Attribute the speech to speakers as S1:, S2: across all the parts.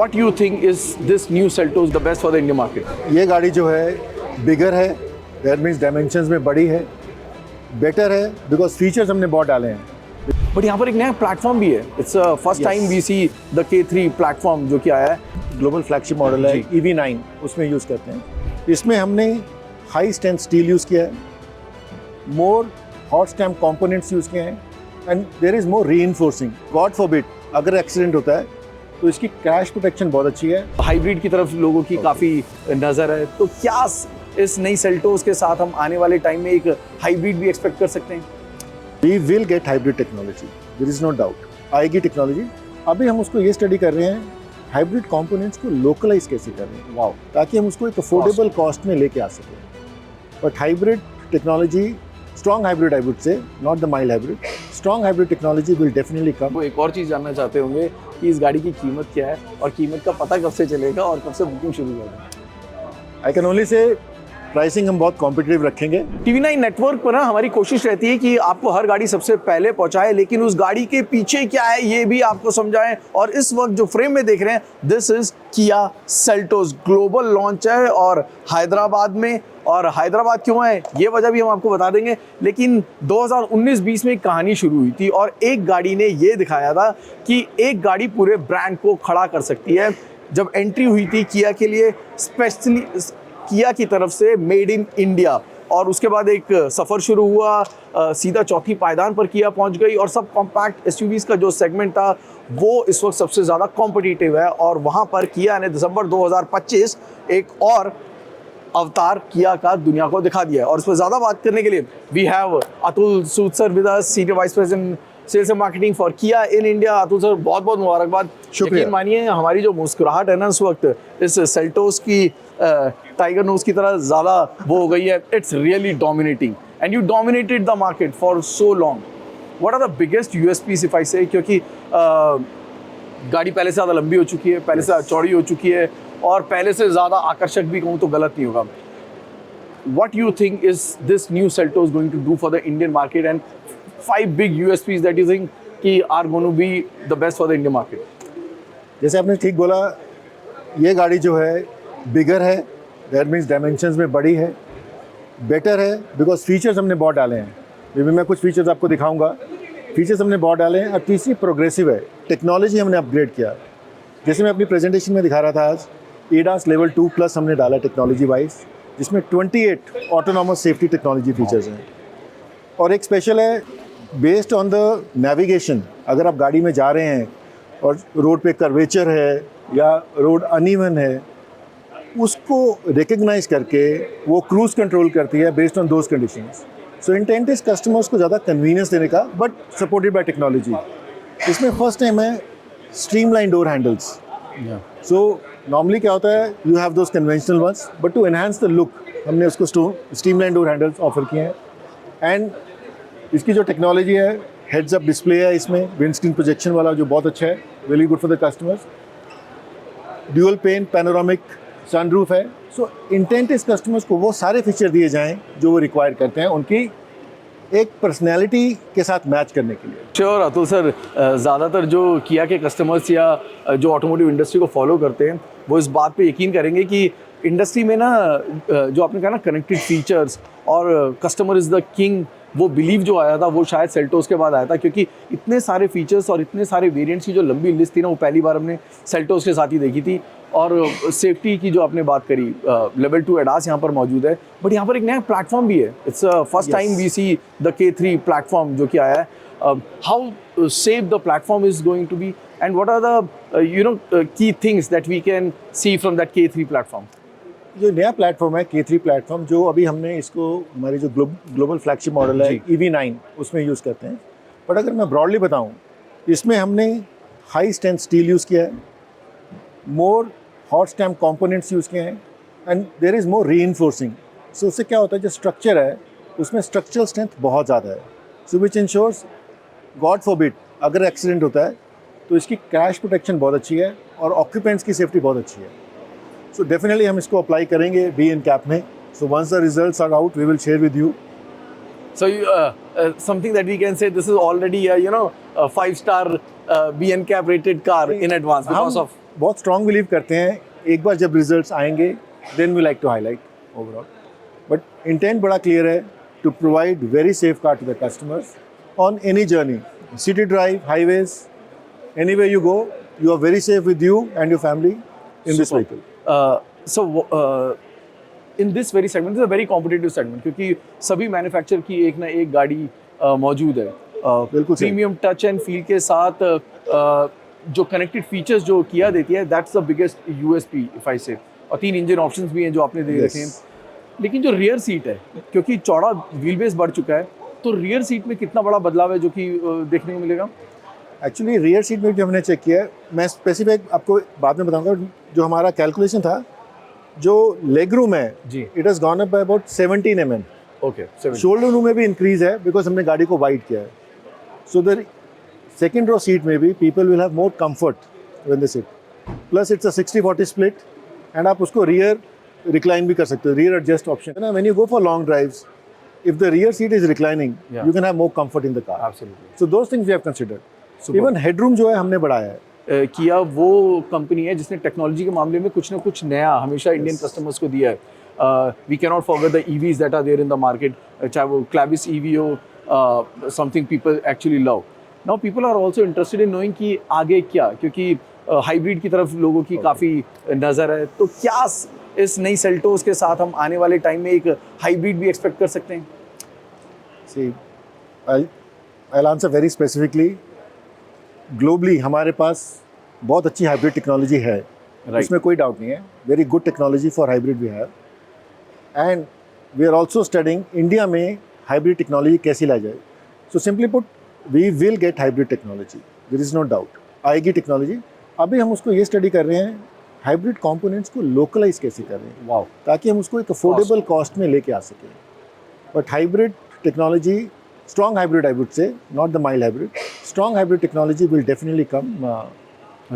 S1: What you think is this new Seltos the best for the Indian market?
S2: ये गाड़ी जो है बिगर है, दैट मीन्स डायमेंशंस में बड़ी है, बेटर है बिकॉज फीचर्स हमने बहुत डाले हैं.
S1: बट यहाँ पर एक नया प्लेटफॉर्म भी है. It's first time we see the K3 platform जो कि आया है.
S2: ग्लोबल फ्लैगशिप मॉडल है EV9, उसमें यूज़ करते हैं. इसमें हमने हाई स्ट्रेंथ स्टील यूज़ किया है, more hot stamp components use किए हैं and there is more reinforcing. God forbid अगर एक्सीडेंट होता है तो इसकी क्रैश प्रोटेक्शन बहुत अच्छी है.
S1: हाइब्रिड की तरफ लोगों की काफ़ी नज़र है, तो क्या इस नई सेल्टोस के साथ हम आने वाले टाइम में एक हाइब्रिड भी एक्सपेक्ट कर सकते हैं?
S2: We will get hybrid technology, there is no doubt. आएगी टेक्नोलॉजी. अभी हम उसको ये स्टडी कर रहे हैं हाइब्रिड कंपोनेंट्स को लोकलाइज कैसे कर रहे हैं. वाओ, ताकि हम उसको एक अफोर्डेबल कॉस्ट में लेके आ सकें. But hybrid technology, strong hybrid I would say, not the mild hybrid, strong hybrid technology will definitely come.
S1: वो एक और चीज़ जानना चाहते होंगे कि इस गाड़ी की कीमत क्या है और कीमत का पता कब से चलेगा और कब से बुकिंग शुरू होगा?
S2: I can only say pricing हम बहुत कॉम्पिटिटिव रखेंगे.
S1: TV9 नेटवर्क पर ना हमारी कोशिश रहती है कि आपको हर गाड़ी सबसे पहले पहुंचाए, लेकिन उस गाड़ी के पीछे क्या है ये भी आपको समझाएं. और इस वक्त जो फ्रेम में देख रहे हैं, this is Kia Seltos. Global launch है और हैदराबाद में. और हैदराबाद क्यों है ये वजह भी हम आपको बता देंगे. लेकिन 2019-20 में एक कहानी शुरू हुई थी और एक गाड़ी ने ये दिखाया था कि एक गाड़ी पूरे ब्रांड को खड़ा कर सकती है. जब एंट्री हुई थी किया के लिए, स्पेशली किया की तरफ से मेड इन इंडिया, और उसके बाद एक सफ़र शुरू हुआ. सीधा चौथी पायदान पर किया पहुंच गई और सब कॉम्पैक्ट एसयूवीज़ का जो सेगमेंट था वो इस वक्त सबसे ज़्यादा कॉम्पिटिटिव है. और वहाँ पर किया ने दिसंबर 2025 एक और अवतार किया का दुनिया को दिखा दिया है. और उस पर ज़्यादा बात करने के लिए we have Atul Sood sir with us, senior vice president sales and marketing for Kia in India. Atul sir, बहुत बहुत मुबारकबाद.
S2: शुक्रिया.
S1: यकीन मानिए हमारी जो मुस्कुराहट है ना इस वक्त इस सेल्टोस की टाइगर नोज की तरह ज़्यादा वो हो गई है. It's really dominating and you dominated the market for so long. What are the biggest USPs if I say, क्योंकि गाड़ी पहले से ज़्यादा लंबी हो चुकी है, पहले से ज़्यादा चौड़ी हो चुकी है और पहले से ज़्यादा आकर्षक भी कहूँ तो गलत नहीं होगा. What you think is this new Seltos going to do for the Indian market, and 5 big USPs that you think कि are going to be the best for the Indian market?
S2: जैसे आपने ठीक बोला, ये गाड़ी जो है बिगर है, दैट मीन्स डायमेंशंस में बड़ी है, बेटर है बिकॉज फीचर्स हमने बहुत डाले हैं. अभी मैं कुछ फीचर्स आपको दिखाऊंगा. फीचर्स हमने बहुत डाले हैं. और तीसरी प्रोग्रेसिव है, टेक्नोलॉजी हमने अपग्रेड किया. जैसे मैं अपनी प्रेजेंटेशन में दिखा रहा था आज, ADAS लेवल 2+ हमने डाला टेक्नोलॉजी वाइज, जिसमें 28 ऑटोनॉमस सेफ्टी टेक्नोलॉजी फीचर्स हैं. और एक स्पेशल है बेस्ड ऑन द नेविगेशन. अगर आप गाड़ी में जा रहे हैं और रोड पे कर्वेचर है या रोड अनइवन है, उसको रिकग्नाइज करके वो क्रूज कंट्रोल करती है based on those conditions. So intent is customers को ज़्यादा कन्वीनियंस देने का, बट सपोर्टेड बाय टेक्नोलॉजी. इसमें फर्स्ट टाइम है streamline door handles. So normally क्या होता है, you have those conventional ones, but to enhance the look हमने उसको स्ट्रीमलाइन डोर हैंडल्स ऑफर किए हैं. एंड इसकी जो टेक्नोलॉजी है, हेड्स अप डिस्प्ले है इसमें, विंडस्क्रीन प्रोजेक्शन वाला, जो बहुत अच्छा है, really good for the customers. Dual pane panoramic sunroof है. सो इंटेंट इस कस्टमर्स को वो सारे फीचर दिए जाएं जो वो रिक्वायर करते हैं उनकी एक पर्सनैलिटी के साथ मैच करने के लिए.
S1: श्योर अतुल सर, ज़्यादातर जो किया के कस्टमर्स या जो ऑटोमोटिव इंडस्ट्री को फॉलो करते हैं वो इस बात पे यकीन करेंगे कि इंडस्ट्री में ना जो आपने कहा ना कनेक्टेड फीचर्स और कस्टमर इज़ द किंग, वो बिलीव जो आया था वो शायद सेल्टोस के बाद आया था, क्योंकि इतने सारे फीचर्स और इतने सारे वेरिएंट्स की जो लंबी लिस्ट थी ना वो पहली बार हमने सेल्टोस के साथ ही देखी थी. और सेफ्टी की जो आपने बात करी, लेवल 2 ADAS यहाँ पर मौजूद है. बट यहाँ पर एक नया प्लेटफॉर्म भी है. It's first time we see the K3 platform जो कि आया है. How safe the platform is going to be and what are the key things that we can see from that K3 platform?
S2: जो नया platform है K3 platform, जो अभी हमने इसको हमारी जो ग्लोबल फ्लैगशिप मॉडल है EV9 उसमें यूज़ करते हैं. बट अगर मैं ब्रॉडली बताऊं, इसमें हमने हाई स्ट्रेंथ स्टील यूज़ किया है, more hot stamp components use किए हैं and there is more reinforcing. So उससे क्या होता है, जो स्ट्रक्चर है उसमें स्ट्रक्चरल स्ट्रेंथ बहुत ज़्यादा है. सो विच इंश्योर्स, गॉड फॉरबिड अगर एक्सीडेंट होता है तो इसकी क्रैश प्रोटेक्शन बहुत अच्छी है और ऑक्यूपेंट्स की सेफ्टी बहुत अच्छी है. सो डेफिनेटली हम इसको अप्लाई करेंगे BNCAP में. So once the results are out we will share with you.
S1: So something that we can say, this is already a 5-star BNCAP rated car in advance because of
S2: बहुत strong believe करते हैं एक बार जब results आएंगे then we like to highlight overall, but intent बड़ा clear है to provide very safe car to the customers on any journey, city drive, highways, anywhere you go, you are very safe with you and your family in this
S1: Superb.
S2: vehicle.
S1: In this very segment, this is a very competitive segment क्योंकि सभी manufacture की एक ना एक गाड़ी मौजूद है।
S2: बिल्कुल सही।
S1: प्रीमियम टच एंड फील के साथ जो कनेक्टेड फीचर्स जो किया देती है, that's the biggest USP if I से। और 3 इंजन ऑप्शंस भी हैं जो आपने दे
S2: Yes.
S1: रखे हैं। लेकिन जो रियर सीट है, क्योंकि चौड़ा व्हील बेस बढ़ चुका है, तो रियर सीट में कितना बड़ा बदलाव है जो कि देखने को मिलेगा?
S2: एक्चुअली रियर सीट में जो हमने चेक किया है, मैं स्पेसिफिक आपको बाद में बताऊंगा, जो हमारा कैलकुलेशन था, जो लेग रूम है
S1: जी।
S2: It has gone up by about 17 mm।
S1: Okay,
S2: shoulder room में भी इंक्रीज है बिकॉज हमने गाड़ी को वाइड किया है। So the second row seat में भी people will have more comfort when they sit, plus it's a 60-40 split and आप उसको रियर रिक्लाइन भी कर सकते हो, रियर एडजस्ट ऑप्शन है। When you go for long drives, if the rear seat is reclining,
S1: Yeah.
S2: you can have more comfort in the car.
S1: Absolutely.
S2: So those things we have considered.
S1: Superb.
S2: Even headroom जो है हमने बढ़ाया है।
S1: किया वो company है जिसने technology के मामले में कुछ ना कुछ नया हमेशा इंडियन कस्टमर्स को दिया है। We can not forget the EVs that are there in the market, चाहे वो क्लैविस ईवी हो, something people actually love. Now people are also interested in knowing कि आगे क्या, क्योंकि हाइब्रिड की तरफ लोगों की काफ़ी नज़र है। तो क्या इस नई सेल्टोस के साथ हम आने वाले टाइम में एक हाइब्रिड भी एक्सपेक्ट कर सकते हैं?
S2: See, I'll answer very specifically. Globally हमारे पास बहुत अच्छी हाइब्रिड टेक्नोलॉजी है, इसमें कोई डाउट नहीं है। Very good technology for hybrid we have, and we are also studying India में हाइब्रिड टेक्नोलॉजी कैसी लाई जाए। So simply put, we will get hybrid technology, there is no doubt, आएगी टेक्नोलॉजी। अभी हम उसको ये स्टडी कर रहे हैं हाइब्रिड कंपोनेंट्स को लोकलाइज कैसे कर रहे हैं,
S1: वाओ,
S2: ताकि हम उसको एक अफोर्डेबल कॉस्ट में लेके आ सकें। But hybrid technology, strong hybrid I would say, not the mild hybrid, strong hybrid technology will definitely come.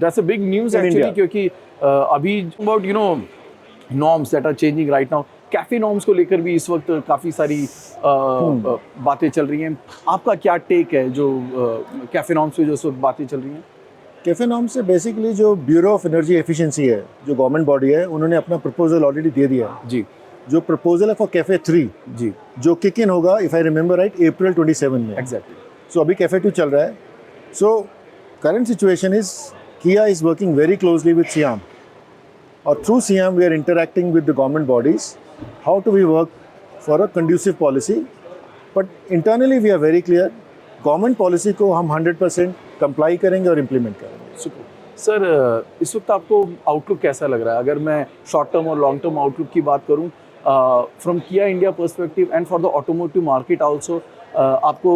S1: That's a big news
S2: In
S1: actually,
S2: India.
S1: क्योंकि अभी about norms that are changing right now, cafe norms को लेकर भी इस वक्त काफ़ी सारी बातें चल रही हैं। आपका क्या टेक है जो कैफे नॉर्म्स पे जो इस वक्त बातें चल रही हैं?
S2: कैफे नॉर्म से बेसिकली जो ब्यूरो ऑफ एनर्जी एफिशिएंसी है, जो गवर्नमेंट बॉडी है, उन्होंने अपना प्रपोजल ऑलरेडी दे दिया है।
S1: जी
S2: जो प्रपोजल है फॉर कैफे 3,
S1: जी,
S2: जो किक इन होगा इफ आई रिमेंबर राइट अप्रैल 27 में।
S1: एग्जैक्टली।
S2: सो अभी कैफे 2 चल रहा है। So current situation is Kia is working very closely with SIAM, और through SIAM we are interacting with the government bodies, how to we work for a conducive policy. But internally we are very clear, government policy को हम 100% comply करेंगे और implement करेंगे।
S1: Super sir, इस वक्त आपको outlook कैसा लग रहा है? अगर मैं शॉर्ट टर्म और लॉन्ग टर्म आउटलुक की बात करूं, from Kia India perspective and for the automotive market also, आपको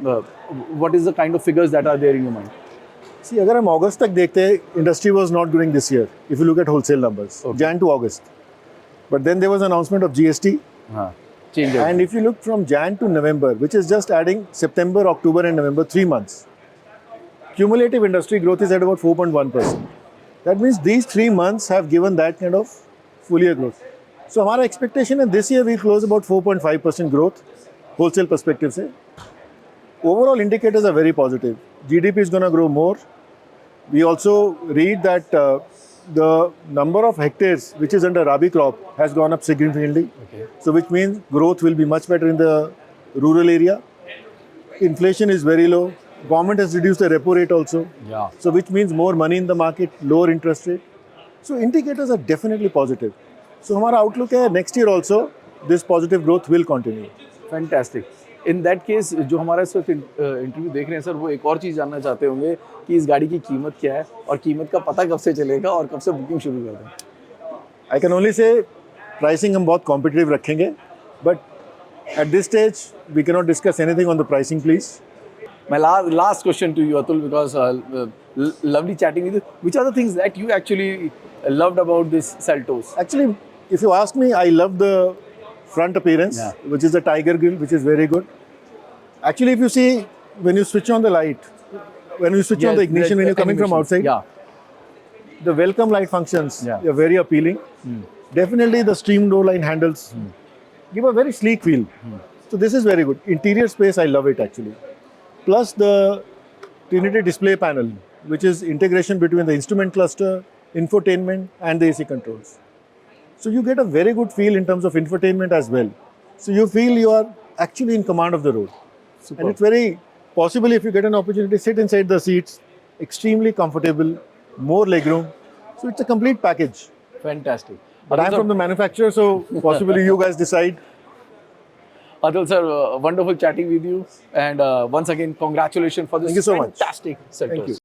S1: what is the kind of figures that are there in your mind?
S2: See, अगर हम अगस्त तक देखते हैं, industry was not growing this year if you look at wholesale numbers, Jan to August, but then there was an announcement of GST.
S1: Change
S2: And if you look from Jan to November, which is just adding September, October and November, 3 months, cumulative industry growth is at about 4.1%. That means these 3 months have given that kind of full year growth. So हमारा expectation है this year we close about 4.5% growth wholesale perspective से. Overall indicators are very positive. GDP is going to grow more. We also read that the number of hectares which is under Rabi crop has gone up significantly.
S1: Okay.
S2: So which means growth will be much better in the rural area. Inflation is very low. Government has reduced the repo rate also.
S1: Yeah.
S2: So which means more money in the market, lower interest rate. So indicators are definitely positive. So हमारा outlook है next year also this positive growth will continue.
S1: Fantastic. In that case जो हमारा इस वक्त interview देख रहे हैं sir, वो एक और चीज़ जानना चाहते होंगे कि इस गाड़ी की कीमत क्या है और कीमत का पता कब से चलेगा और कब से बुकिंग शुरू कर दें?
S2: I can only say pricing हम बहुत competitive रखेंगे, but at this stage we cannot discuss anything on the pricing, please.
S1: My last question to you, Atul, because lovely chatting with you. Which are the things that you actually loved about this Seltos?
S2: Actually, if you ask me, I love the front appearance,
S1: Yeah.
S2: which is the tiger grill, which is very good. Actually, if you see, when you switch on the light, when you switch on the ignition, when you're coming from outside,
S1: Yeah.
S2: the welcome light functions
S1: Yeah.
S2: are very appealing. Definitely the stream door line handles give a very sleek feel. So this is very good. Interior space, I love it actually. Plus the Trinity display panel, which is integration between the instrument cluster, infotainment, and the AC controls. So you get a very good feel in terms of infotainment as well. So you feel you are actually in command of the road. And it's very possible, if you get an opportunity, sit inside the seats, extremely comfortable, more legroom. So it's a complete package.
S1: Fantastic.
S2: But I'm from the manufacturer, so possibly you guys decide.
S1: Atul sir, wonderful chatting with you. And once again, congratulations for this
S2: Thank you so much.
S1: fantastic Seltos.
S2: Thank you.